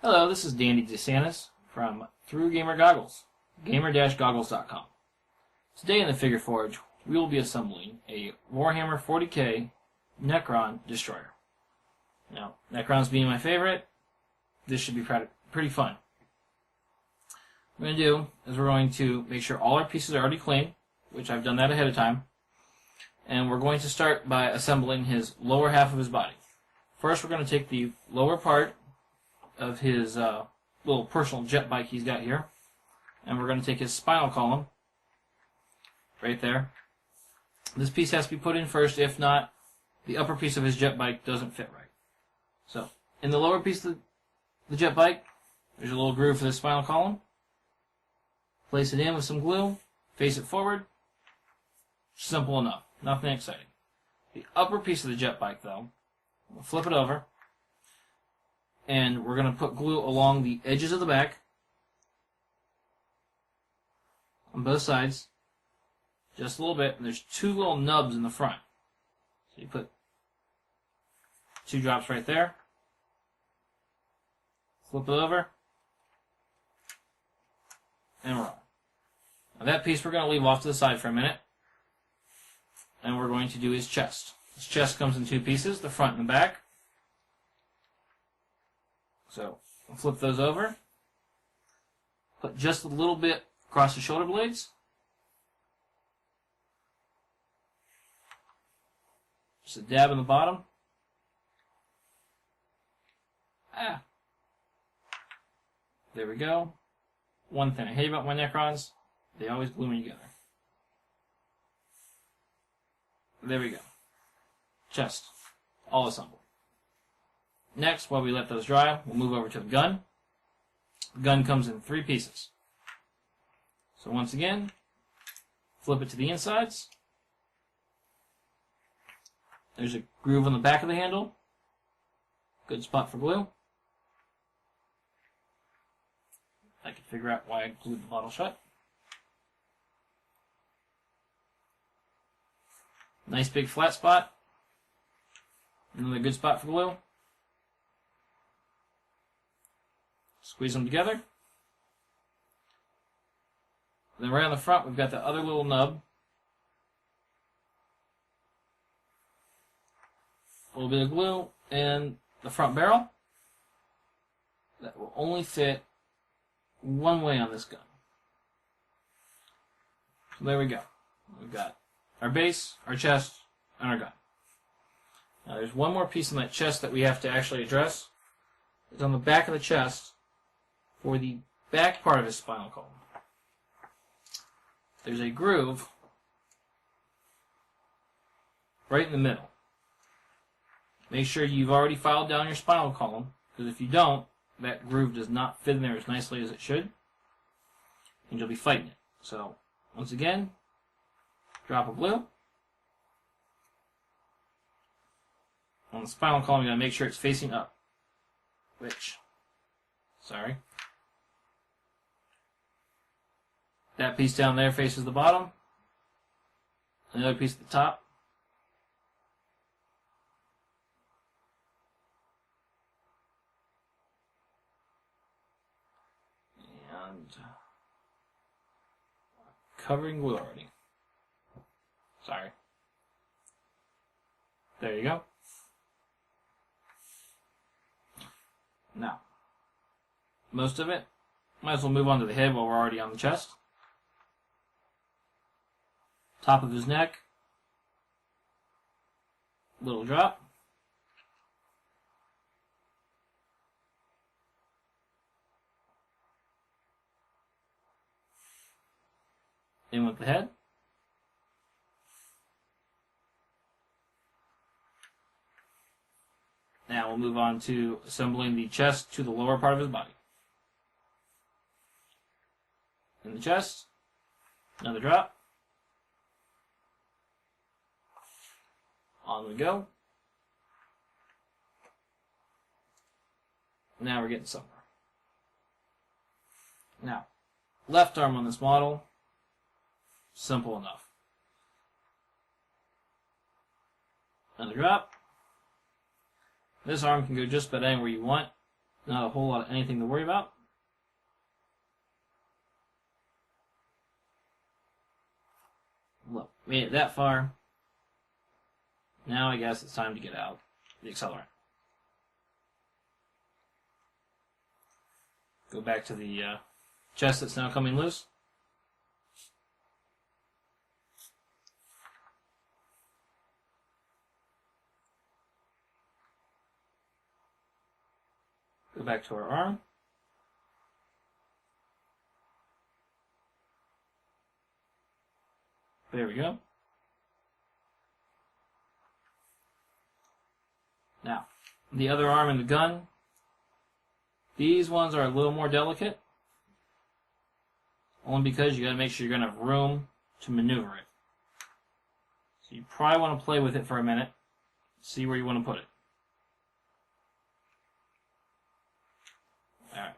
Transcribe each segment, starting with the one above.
Hello, this is Danny DeSantis from Through Gamer Goggles, gamer-goggles.com. Today in the Figure Forge, we will be assembling a Warhammer 40k Necron Destroyer. Now, Necrons being my favorite, this should be pretty fun. What we're going to do is we're going to make sure all our pieces are already clean, which I've done that ahead of time, and we're going to start by assembling his lower half of his body. First, we're going to take the lower part of his little personal jet bike he's got here, and we're going to take his spinal column right there. This piece has to be put in first, if not, the upper piece of his jet bike doesn't fit right. So, in the lower piece of the jet bike, there's a little groove for the spinal column. Place it in with some glue, face it forward. Simple enough, nothing exciting. The upper piece of the jet bike, though, we'll flip it over, and we're going to put glue along the edges of the back on both sides, just a little bit, and there's two little nubs in the front. So you put 2 drops right there, flip it over, and we're on. Now that piece we're going to leave off to the side for a minute, and we're going to do his chest. His chest comes in 2 pieces, the front and the back. So, we'll flip those over, put just a little bit across the shoulder blades, just a dab in the bottom. There we go. One thing I hate about my Necrons, they always glue me together. There we go. Chest, all assembled. Next, while we let those dry, we'll move over to the gun. The gun comes in 3 pieces. So once again, flip it to the insides. There's a groove on the back of the handle. Good spot for glue. I can figure out why I glued the bottle shut. Nice big flat spot. Another good spot for glue. Squeeze them together. Then right on the front, we've got the other little nub. A little bit of glue and the front barrel. That will only fit one way on this gun. So there we go. We've got our base, our chest, and our gun. Now there's one more piece on that chest that we have to actually address. It's on the back of the chest for the back part of his spinal column. There's a groove right in the middle. Make sure you've already filed down your spinal column, because if you don't, that groove does not fit in there as nicely as it should, and you'll be fighting it. So, once again, drop of glue. On the spinal column, you're going to make sure it's facing up. That piece down there faces the bottom. Another piece at the top. And covering glue already. Sorry. There you go. Now, most of it, might as well move on to the head while we're already on the chest. Top of his neck, little drop. In with the head. Now we'll move on to assembling the chest to the lower part of his body. In the chest, another drop. On we go. Now we're getting somewhere. Now, left arm on this model, simple enough. Another drop. This arm can go just about anywhere you want. Not a whole lot of anything to worry about. Look, made it that far. Now I guess it's time to get out the accelerant. Go back to the chest that's now coming loose. Go back to our arm. There we go. Now, the other arm and the gun. These ones are a little more delicate. Only because you got to make sure you're going to have room to maneuver it. So you probably want to play with it for a minute. See where you want to put it. Alright.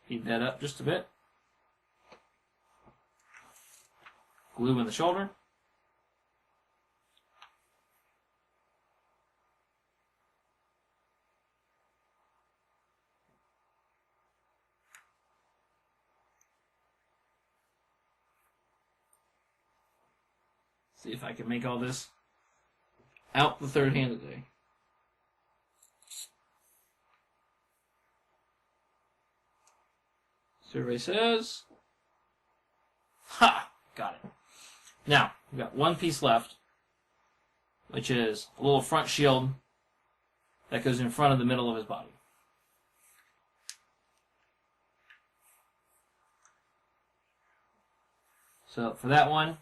Speed that up just a bit. Glue in the shoulder. See if I can make all this out the third hand today. Survey says, ha! Got it. Now, we've got one piece left, which is a little front shield that goes in front of the middle of his body. So for that one,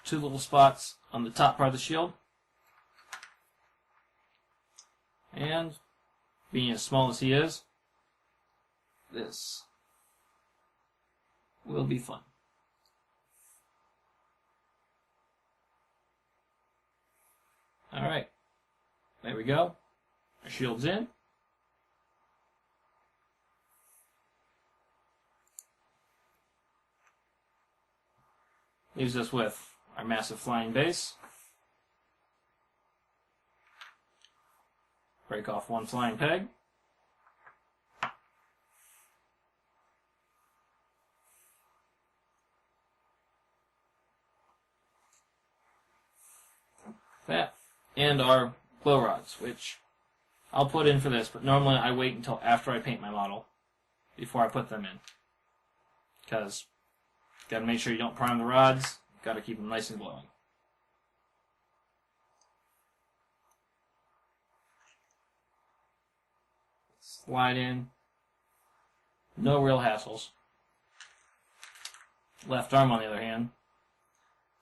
2 little spots on the top part of the shield. And being as small as he is, this will be fun. Alright, there we go. Our shield's in. Leaves us with our massive flying base. Break off one flying peg. That. And our glow rods, which I'll put in for this, but normally I wait until after I paint my model before I put them in. Because got to make sure you don't prime the rods, got to keep them nice and glowing. Slide in. No real hassles. Left arm, on the other hand,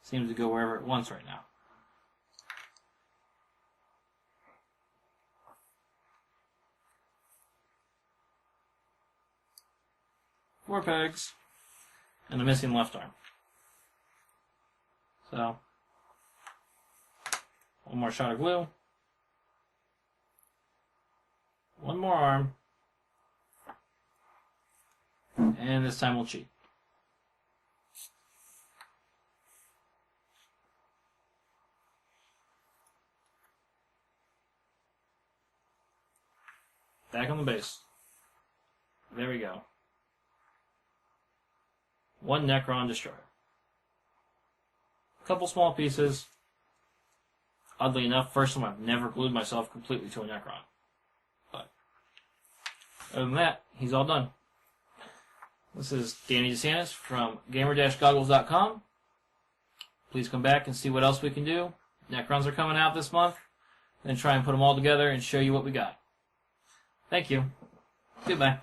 seems to go wherever it wants right now. Four pegs, and a missing left arm. So, one more shot of glue. One more arm. And this time we'll cheat. Back on the base. There we go. One Necron Destroyer. A couple small pieces. Oddly enough, first time I've never glued myself completely to a Necron. But other than that, he's all done. This is Danny DeSantis from gamer-goggles.com. Please come back and see what else we can do. Necrons are coming out this month. Then try and put them all together and show you what we got. Thank you. Goodbye.